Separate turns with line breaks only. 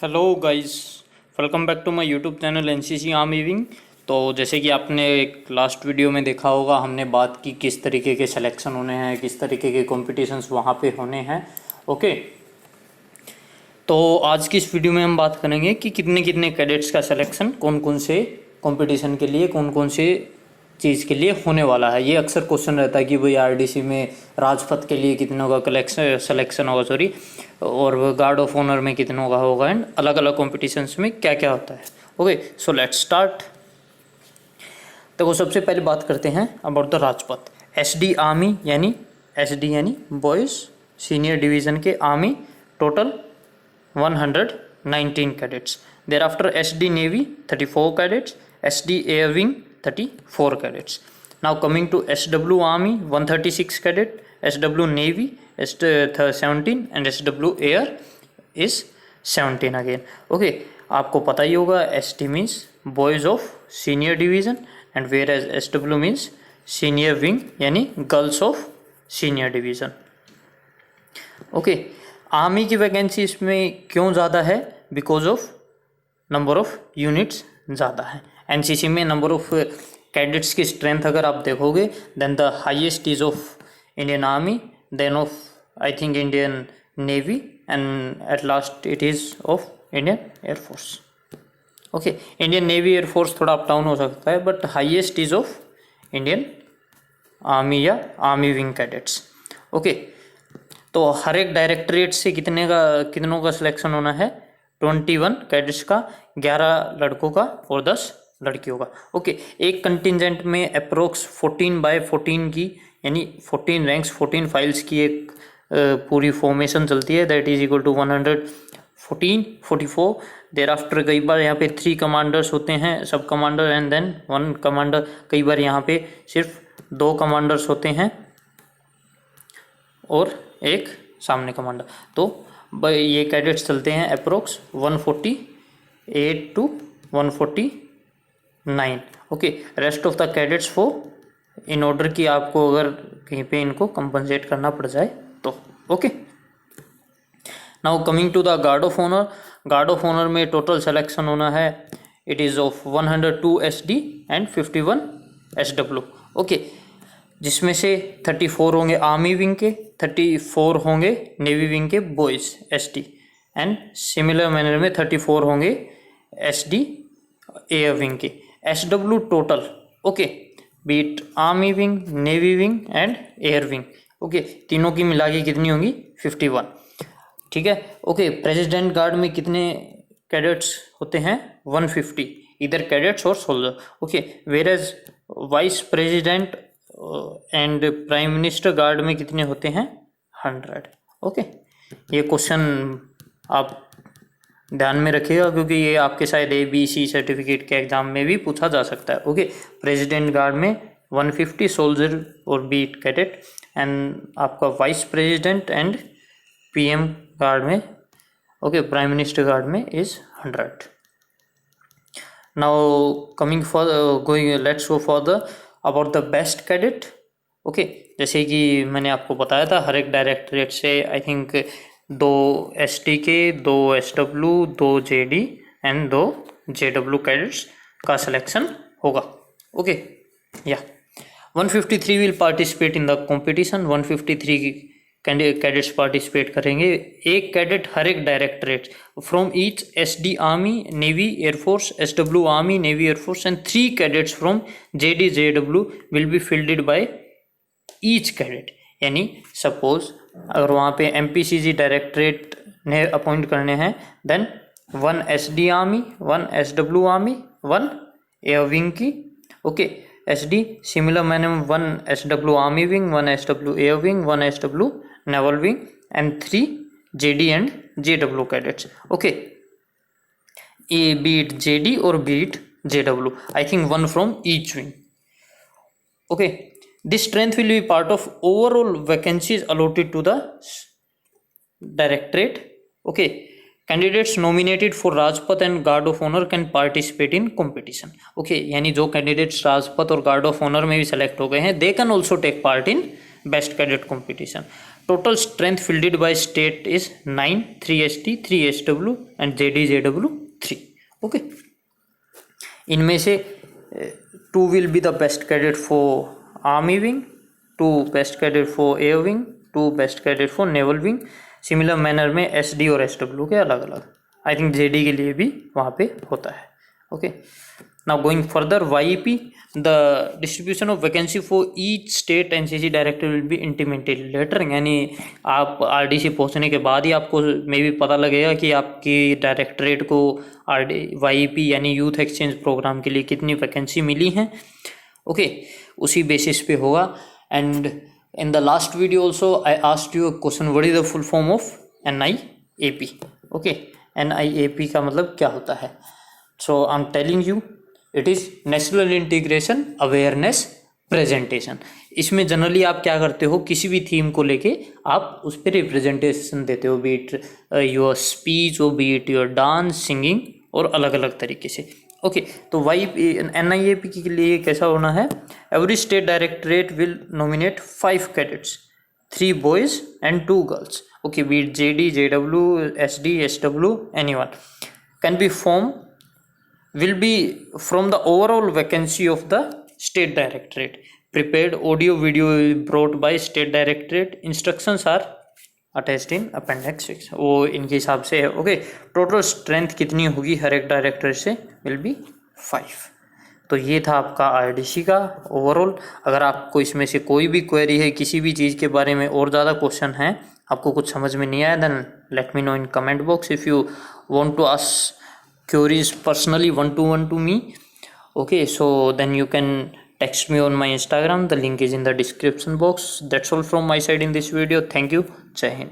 Hello guys, welcome back to my YouTube channel NCC army wing. तो जैसे कि आपने एक लास्ट वीडियो में देखा होगा, हमने बात की किस तरीके के सिलेक्शन होने हैं, किस तरीके के कॉम्पिटिशन्स वहाँ पे होने हैं। ओके, तो आज की इस वीडियो में हम बात करेंगे कि कितने कितने कैडेट्स का सिलेक्शन कौन कौन से कंपटीशन के लिए, कौन कौन से चीज़ के लिए होने वाला है। ये अक्सर क्वेश्चन रहता है कि भाई आरडीसी में राजपथ के लिए कितनों का सिलेक्शन होगा, सॉरी, और गार्ड ऑफ ऑनर में कितनों का होगा, एंड अलग अलग कॉम्पिटिशन्स में क्या क्या होता है। Okay, so let's start. तो सबसे पहले बात करते हैं about the Rajpath. SD army यानी एसडी यानी बॉयज़ सीनियर डिवीज़न के army, total 119 cadets. Thereafter SD Navy 34 cadets, SD Air Wing 34 cadets. Now coming to SW Army 136 cadet, SW Navy 17 and SW Air is 17 again. Okay, आपको पता ही होगा SD means boys of senior division and whereas SW means senior wing यानी girls of senior division. Okay, army की vacancy इसमें क्यों ज़्यादा है? Because of number of units ज़्यादा है। एनसीसी में नंबर ऑफ कैडेट्स की स्ट्रेंथ अगर आप देखोगे, then the highest is of Indian army, then of I think Indian navy, and at last it is of Indian air force. Okay, Indian navy air force थोड़ा up down हो सकता है, but highest is of Indian army या army wing cadets. Okay, तो हर एक directorate से कितनों का सिलेक्शन होना है? 21 कैडेट्स का, 11 लड़कों का और 10 लड़कियों का। ओके, एक कंटिजेंट में अप्रोक्स 14/14 की यानी 14 रैंक्स 14 फाइल्स की एक पूरी फॉर्मेशन चलती है, that is equal to 114-44। Thereafter कई बार यहाँ पे 3 कमांडर्स होते हैं, सब कमांडर एंड देन 1 कमांडर। कई बार यहाँ पे सिर्फ 2 कमांडर्स होते हैं और एक सामने कमांडर। तो ये कैडेट्स चलते हैं approx 148 to 149। Okay, rest of the cadets for in order कि आपको अगर कहीं पे इनको कंपनसेट करना पड़ जाए तो। Okay, now coming to the guard of honour. Guard of honour में टोटल सिलेक्शन होना है, it is of 102 SD and 51 SW। Okay, जिसमें से 34 होंगे आर्मी विंग के, 34 होंगे नेवी विंग के boys SD, and similar manner में 34 होंगे SD एयर विंग के। SW total, okay, beat army wing, navy wing and air wing. Okay, तीनों की मिला के कितनी होंगी? 51। ठीक है। ओके, प्रेसिडेंट गार्ड में कितने कैडेट्स होते हैं? 150, इधर कैडेट्स और soldier. Okay, whereas vice president and prime minister guard में कितने होते हैं? 100। ओके, ये क्वेश्चन आप ध्यान में रखिएगा क्योंकि ये आपके शायद ABC सर्टिफिकेट के एग्जाम में भी पूछा जा सकता है। ओके, प्रेसिडेंट गार्ड में 150 सोल्जर और बीट कैडेट, एंड आपका vice president and PM guard में, ओके, प्राइम मिनिस्टर गार्ड में is 100। Now coming for going, let's go for the about the best cadet. Okay, जैसे कि मैंने आपको बताया था, हर एक डायरेक्टरेट से आई थिंक 2 SD के, 2 SW, 2 JD and 2 JW cadets का सिलेक्शन होगा। ओके, या 153 will participate in the competition. 153 cadets participate करेंगे। एक कैडेट हर एक directorate from each SD army, navy, air force, SW army, navy, air force and 3 cadets from JD, JW will be fielded by each cadet. यानी suppose अगर वहाँ पे MPCG directorate ने appoint करने हैं, then 1 SD army, 1 SW army, 1 air wing की, okay, SD similar मैंने 1 SW army wing, 1 SW air wing, 1 SW naval wing and 3 JD and JW cadets. Okay, a beat JD और beat JW, I think 1 from each wing. Okay, this strength will be part of overall vacancies allotted to the directorate. Okay, candidates nominated for Rajpath and Guard of Honor can participate in competition. Okay, यानी जो candidates Rajpath और Guard of Honor में भी select हो गए हैं, they can also take part in best cadet competition. Total strength fielded by state is 9, 3 ST, 3 SW and JD JW 3. Okay. इनमें से 2 will be the best cadet for Army Wing, 2 best cadet for Air Wing, 2 best cadet for Naval Wing. Similar manner में SD और SW के अलग अलग, I think JD के लिए भी वहाँ पे होता है. Okay. Now going further, YEP, the distribution of vacancy for each state NCC director will be intimated letter. यानी आप RDC पहुँचने के बाद ही आपको मे भी पता लगेगा कि आपकी डायरेक्टरेट को YEP यानी यूथ एक्सचेंज प्रोग्राम के लिए कितनी वैकेंसी मिली हैं. ओके, उसी बेसिस पे होगा. And in the last video also I asked you a question, what is the full form of NIAP? okay, NIAP का मतलब क्या होता है? so I'm telling you, it is National Integration Awareness Presentation. इसमें generally आप क्या करते हो, किसी भी थीम को लेके आप उस पर रिप्रेजेंटेशन देते हो, बीट योर स्पीच और बीट योर डांस, सिंगिंग और अलग अलग तरीके से. ओके, तो NIAP के लिए कैसा होना है? Every state directorate will nominate 5 cadets, 3 boys and 2 girls. Okay, beat JD, JW, SD, SW, anyone can be formed, will be from the overall vacancy of the state directorate. Prepared audio video brought by state directorate. Instructions are attached in appendix 6. वो इनके हिसाब से है. Okay, total strength कितनी होगी हर एक director से? Will be 5. तो ये था आपका RDC का ओवरऑल. अगर आपको इसमें से कोई भी क्वेरी है, किसी भी चीज़ के बारे में और ज़्यादा क्वेश्चन है, आपको कुछ समझ में नहीं आया, then let me know in comment box. If you want to ask queries personally 1-to-1 to me, okay, so then you can text me on my Instagram. The link is in the description box. That's all from my side in this video. Thank you. Jai Hind.